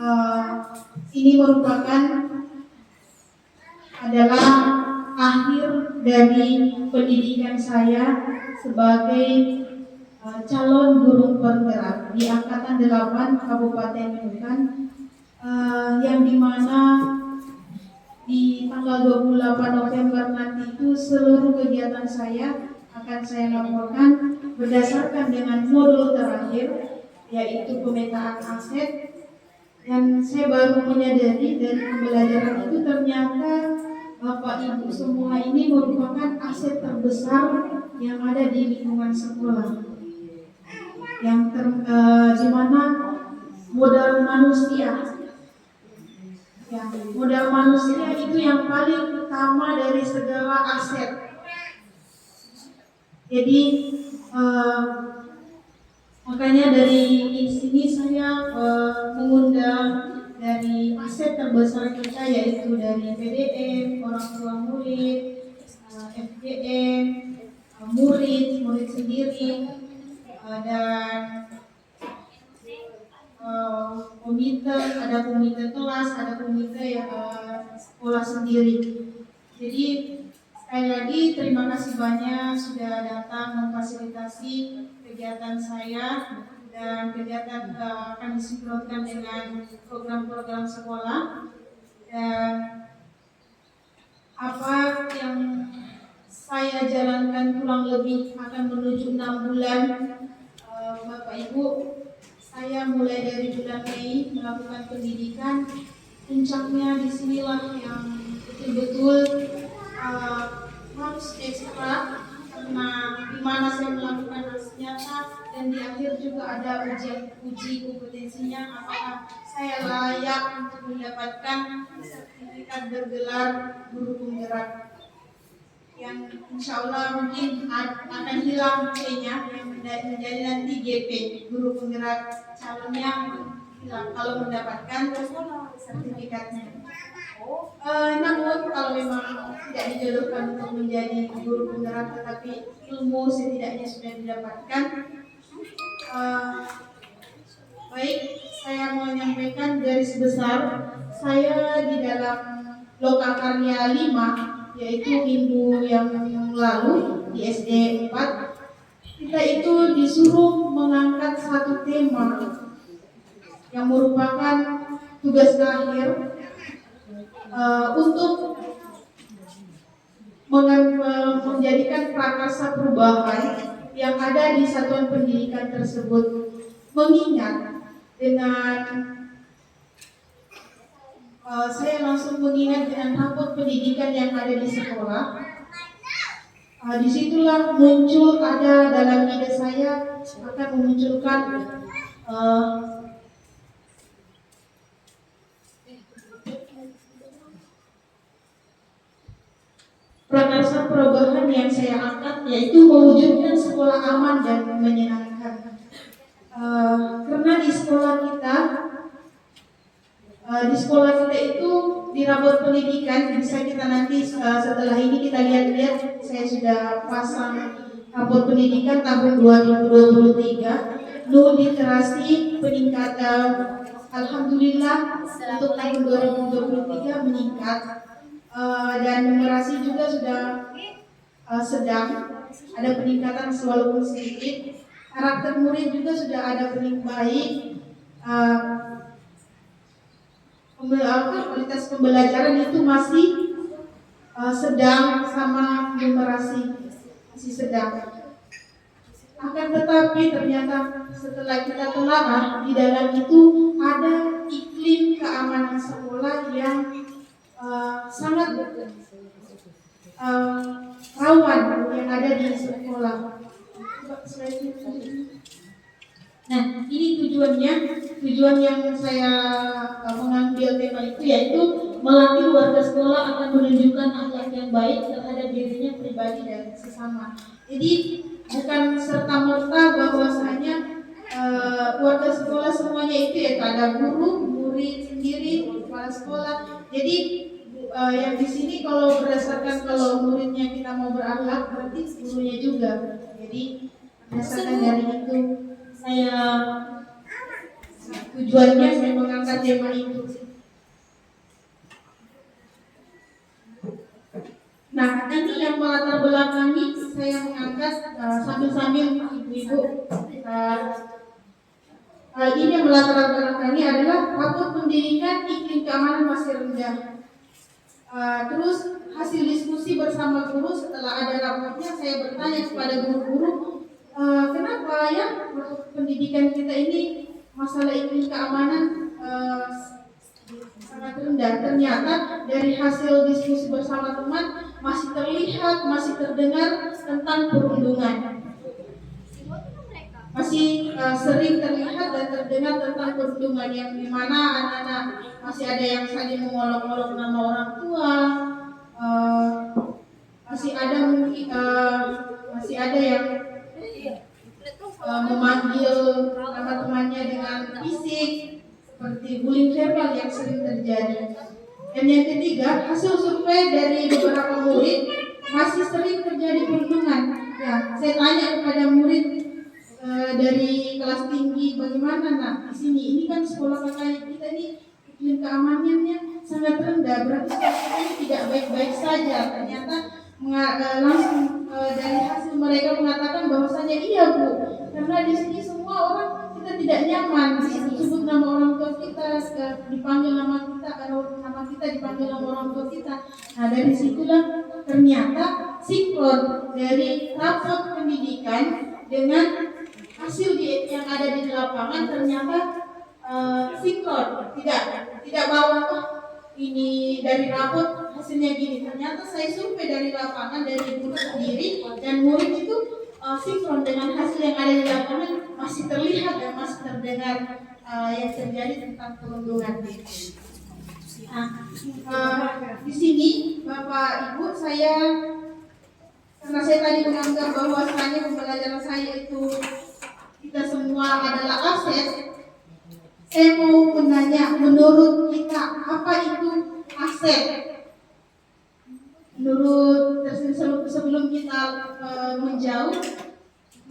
uh, ini merupakan adalah akhir dari pendidikan saya sebagai calon guru penggerak di Angkatan 8 Kabupaten Nunukan, yang dimana di tanggal 28 November nanti itu seluruh kegiatan saya akan saya laporkan berdasarkan dengan modul terakhir, yaitu pemetaan aset. Dan saya baru menyadari dari pembelajaran itu ternyata Bapak Ibu semua ini merupakan aset terbesar yang ada di lingkungan sekolah, yang di mana modal manusia, ya, modal manusia itu yang paling utama dari segala aset. Jadi makanya dari sini saya mengundang dari aset terbesar kita, yaitu dari PDM, orang tua murid, FGM, murid sendiri, dan komite, ada komite kelas, ada komite sekolah sendiri. Jadi sekali lagi terima kasih banyak sudah datang memfasilitasi kegiatan saya, dan kegiatan akan disinkronkan dengan program-program sekolah. Dan apa yang saya jalankan kurang lebih akan menuju 6 bulan, Bapak Ibu. Saya mulai dari bulan Mei melakukan pendidikan. Puncaknya disinilah yang betul-betul harus ekstra, karena di mana saya melakukan aksi nyata, dan di akhir juga ada uji kompetensinya, apakah saya layak untuk mendapatkan sertifikat bergelar guru penggerak, yang insya Allah mungkin akan hilang P-nya, yang menjadi nanti GP, guru penggerak calonnya hilang kalau mendapatkan sertifikatnya. Namun kalau memang tidak dijodohkan untuk menjadi guru penggerak, tetapi ilmu setidaknya sudah didapatkan, baik, saya mau menyampaikan garis besar saya di dalam Lokakarya 5, yaitu minggu yang lalu di SD 4, kita itu disuruh mengangkat satu tema yang merupakan tugas akhir untuk menjadikan prakarsa perubahan yang ada di satuan pendidikan tersebut, mengingat dengan saya langsung mengingat dengan rapot pendidikan yang ada di sekolah. Disitulah muncul ada dalam ide saya akan memunculkan prakarsa perubahan yang saya angkat, yaitu mewujudkan sekolah aman dan menyenangkan. Karena di sekolah kita itu di rapot pendidikan, bisa kita nanti setelah ini kita lihat-lihat, saya sudah pasang rapot pendidikan tahun 2023, literasi peningkatan, alhamdulillah untuk tahun 2023 meningkat, dan numerasi juga sudah sedang ada peningkatan walaupun sedikit. Karakter murid juga sudah ada baik. Kualitas pembelajaran itu masih sedang, sama numerasi masih sedang. Akan tetapi ternyata setelah kita telaah, di dalam itu ada iklim keamanan sekolah yang sangat rawan yang ada di sekolah. Nah, ini tujuan yang saya mengambil tema itu, yaitu melatih warga sekolah akan menunjukkan akhlak yang baik terhadap dirinya pribadi dan sesama. Jadi bukan serta merta bahwasanya warga sekolah semuanya itu ya, ada guru, murid sendiri, kepala sekolah. Jadi yang di sini kalau berdasarkan kalau muridnya kita mau berakhlak, berarti gurunya juga. Jadi berdasarkan dari itu saya tujuannya saya mengangkat tema itu. Nah, ini yang melatar belakangi saya mengangkat sambil-sambil ibu-ibu. Ini yang melatar belakangi adalah rapor pendidikan iklim keamanan masih rendah. Terus hasil diskusi bersama guru setelah ada raportnya, saya bertanya kepada guru-guru, kenapa ya pendidikan kita ini masalah iklim keamanan sangat rendah. Ternyata dari hasil diskusi bersama teman masih terlihat, masih terdengar tentang perundungan. Masih sering terlihat dan terdengar tentang perundungan yang dimana anak-anak masih ada yang saling mengolok-olok nama orang tua, masih ada yang memanggil nama temannya dengan fisik, seperti bullying verbal yang sering terjadi. Dan yang ketiga, hasil survei dari beberapa murid masih sering terjadi perundungan. Ya, saya tanya kepada murid dari kelas tinggi, bagaimana nak di sini? Ini kan sekolah kakak kita ini iklim keamanannya sangat rendah. Berarti sekolah kita ini tidak baik-baik saja. Ternyata langsung dari hasil mereka mengatakan bahwasanya iya bu, karena di sini semua orang kita tidak nyaman disebut nama orang tua kita, dipanggil nama kita, nama kita dipanggil nama orang tua kita. Nah dari situlah ternyata sinkron dari rapor pendidikan dengan hasil yang ada di lapangan ternyata sinkron, tidak bawa ini dari rapor hasilnya gini. Ternyata saya survei dari lapangan dari guru sendiri dan murid itu sinkron dengan hasil yang ada di lapangan, masih terlihat dan masih terdengar yang terjadi tentang perundungan. Di sini Bapak Ibu, karena saya tadi menganggap bahwasanya pembelajaran saya itu kita semua adalah aset, saya mau menanya, menurut kita apa itu aset? Menurut sebelum kita menjauh,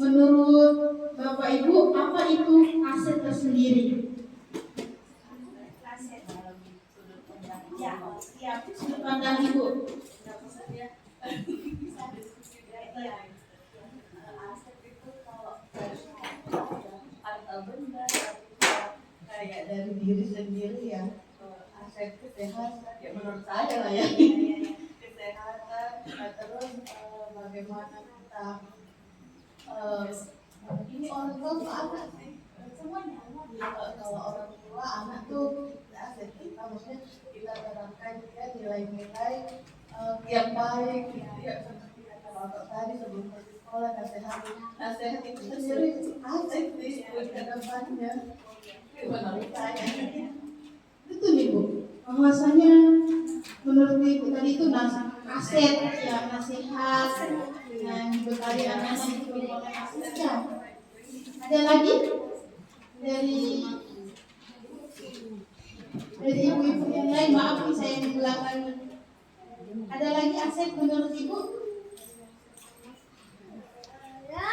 menurut Bapak Ibu apa itu aset tersendiri? Ya, sudut pandang Ibu. Benda kayak dari diri sendiri ya, aset kesehatan ya menurut saya lah ya, kesehatan. Terus bagaimana kita ini orang tua tuh anak sih, semuanya kalau orang tua anak tuh aset kita, maksudnya kita terapkan dia nilai-nilai yang baik gitu ya, seperti kata bapak tadi sebelum pergi sekolah, nasihat itu sendiri aset sih buat kedepannya. Menurut saya betul Ibu, bahwasanya menurut Ibu tadi itu aset ya, nasihat dan dibekali anak itu oleh aset ya. Ada lagi dari ibu-ibu yang lain, maaf nih saya yang membelakangi. Ada lagi aset menurut Ibu? Ya.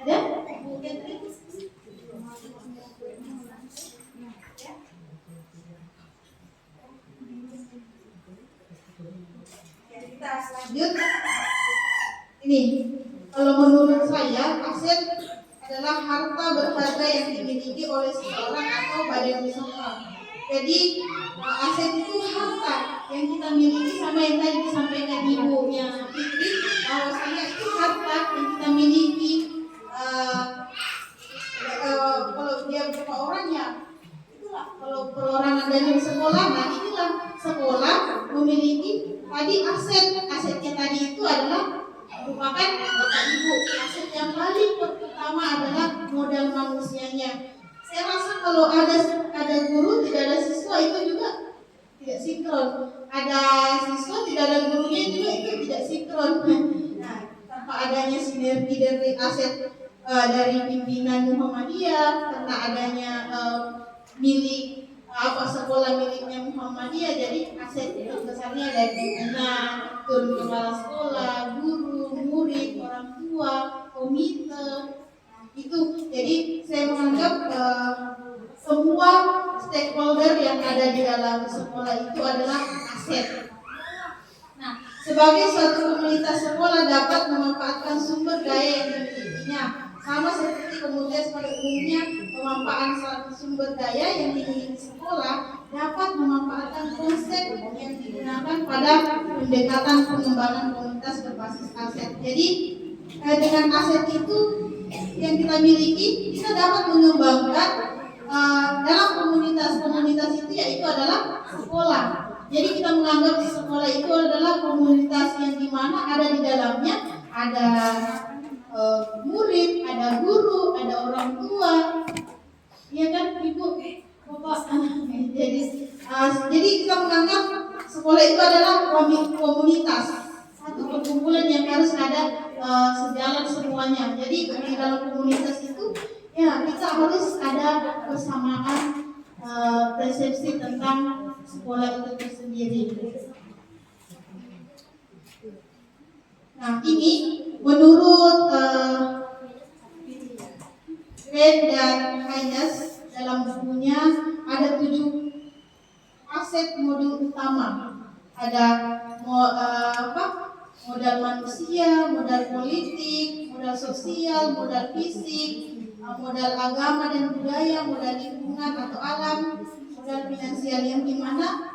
Ada? Kita lanjut. Ini, kalau menurut saya aset adalah harta berharga yang dimiliki oleh seseorang atau badan usaha. Jadi aset itu harta yang kita miliki, sama yang tadi disampaikan ibunya Fitri, bahwasanya itu harta yang kita miliki. Kalau dia berapa orangnya, itulah kalau perorangan dari sekolah. Nah inilah sekolah memiliki tadi asetnya tadi itu adalah merupakan bapak ibu. Aset yang paling pertama adalah modal manusianya. Saya rasa kalau ada guru tidak ada siswa itu juga tidak sinkron. Ada siswa tidak ada gurunya juga itu tidak sinkron. Nah, tanpa adanya sinergi dari aset dari pimpinan Muhammadiyah, karena adanya sekolah miliknya Muhammadiyah, jadi aset besarnya dari pimpinan, turun kepala sekolah, guru, murid, orang tua. tua, komite. Itu jadi saya menganggap semua stakeholder yang ada di dalam sekolah itu adalah aset. Nah, sebagai suatu komunitas sekolah dapat memanfaatkan sumber daya yang dimilikinya, sama seperti komunitas pada umumnya pemanfaatan suatu sumber daya yang dimiliki sekolah dapat memanfaatkan konsep yang digunakan pada pendekatan pengembangan komunitas berbasis aset. Jadi dengan aset itu yang kita miliki, kita dapat mengembangkan dalam komunitas itu, yaitu adalah sekolah. Jadi kita menganggap sekolah itu adalah komunitas yang dimana ada di dalamnya ada murid, ada guru, ada orang tua, ya kan, ibu, bapak. Jadi kita menganggap sekolah itu adalah komunitas, satu perkumpulan yang harus ada sejalan semuanya. Jadi di dalam komunitas itu ya kita harus ada persamaan persepsi tentang sekolah itu tersendiri. Nah, ini menurut Green dan Haynes dalam bukunya ada 7 aset modul utama. Ada modal manusia, modal politik, modal sosial, modal fisik, modal agama dan budaya, modal lingkungan atau alam, modal finansial, yang dimana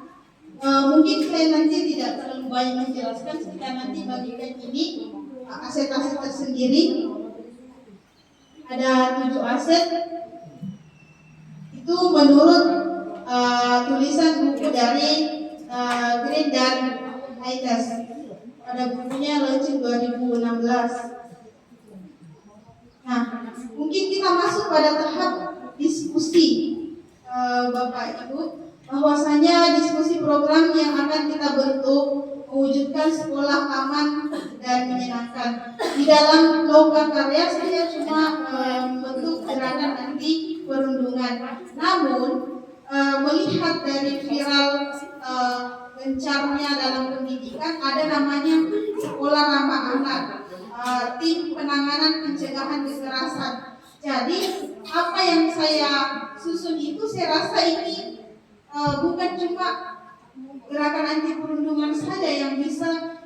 mungkin saya nanti tidak terlalu banyak menjelaskan, kita nanti bagikan ini aset-aset tersendiri. Ada 7 aset itu menurut tulisan buku dari Green dan Haynes pada bukunya launching 2016. Nah, mungkin kita masuk pada tahap diskusi, Bapak Ibu, bahwasanya diskusi program yang akan kita bentuk mewujudkan sekolah aman dan menyenangkan. Di dalam lomba karya saya cuma membentuk gerakan anti perundungan. Namun melihat dari viral gencarnya dalam pendidikan, ada namanya sekolah ramah anak, tim penanganan pencegahan kekerasan. Jadi apa yang saya susun itu, saya rasa ini bukan cuma gerakan anti perundungan saja yang bisa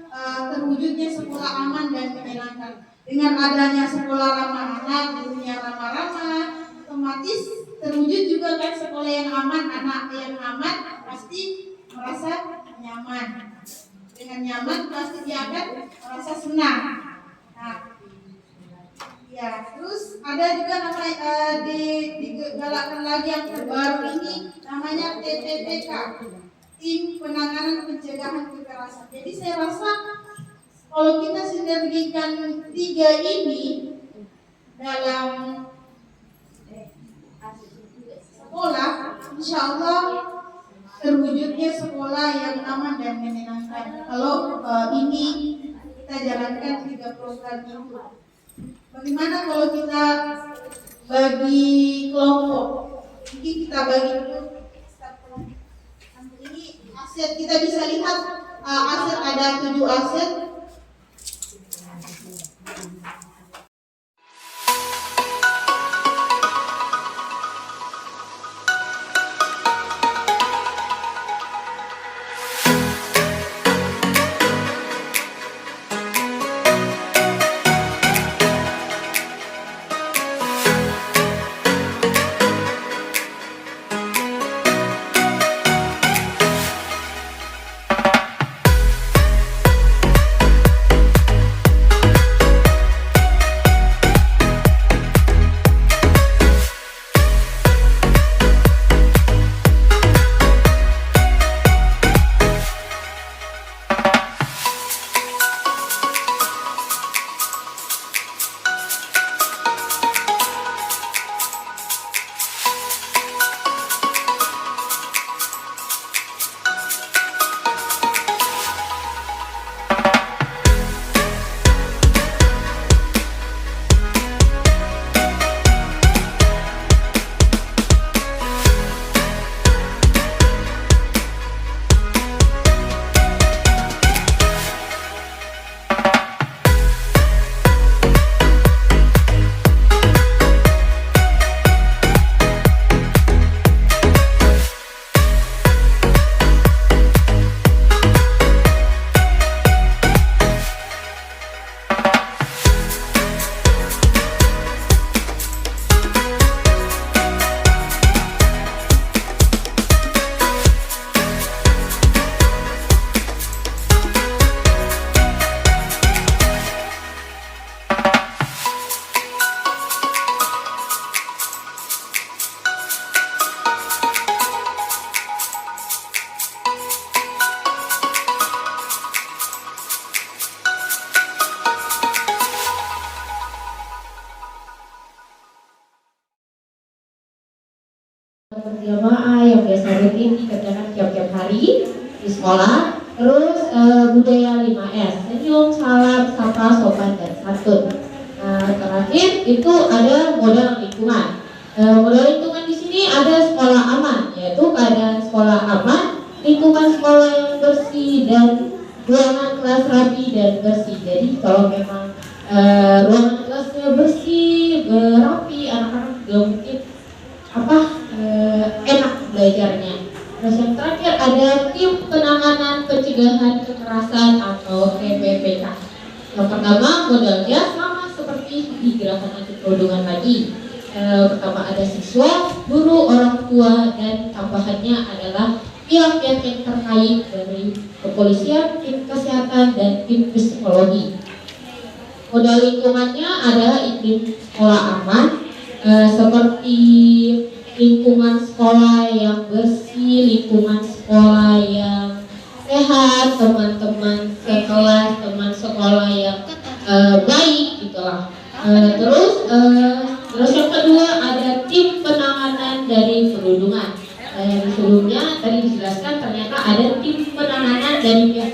terwujudnya sekolah aman dan menyenangkan. Dengan adanya sekolah ramah anak, gurunya ramah-ramah, otomatis terwujud juga kan sekolah yang aman. Anak yang aman pasti merasa nyaman. Dengan nyaman pasti dia akan merasa senang. Nah, ya, terus ada juga digalakkan lagi yang terbaru ini, namanya TPPK, tim penanganan pencegahan kekerasan. Jadi saya rasa kalau kita sinergikan 3 ini dalam sekolah, insya Allah terwujudnya sekolah yang aman dan menyenangkan. Kalau ini kita jalankan 3 program itu. Bagaimana kalau kita bagi kelompok? Mungkin kita bagi dulu. Ini aset, kita bisa lihat aset, ada 7 aset. berjamaah yang biasa rutin dikerjakan tiap-tiap hari di sekolah. Terus budaya 5S, senyum, salam, sapa, sopan, dan santun. Terakhir itu ada modal lingkungan. Modal lingkungan di sini ada sekolah aman, yaitu keadaan sekolah aman, lingkungan sekolah yang bersih, dan ruangan kelas rapi dan bersih. Jadi kalau memang ruangan kelasnya bersih, rapi, anak-anak juga mungkin enak belajarnya. Terus yang terakhir ada tim penanganan pencegahan kekerasan atau TPPK. Yang pertama modalnya sama seperti di gerakan anti perundungan lagi. Pertama ada siswa, guru, orang tua, dan tambahannya adalah pihak-pihak yang terkait dari kepolisian, tim kesehatan, dan tim psikologi. Modal lingkungannya adalah iklim sekolah aman, seperti lingkungan sekolah yang bersih, lingkungan sekolah yang sehat, teman-teman sekelas, teman sekolah yang baik gitulah. Terus yang kedua ada tim penanganan dari perundungan. Yang sebelumnya tadi dijelaskan ternyata ada tim penanganan dari pihak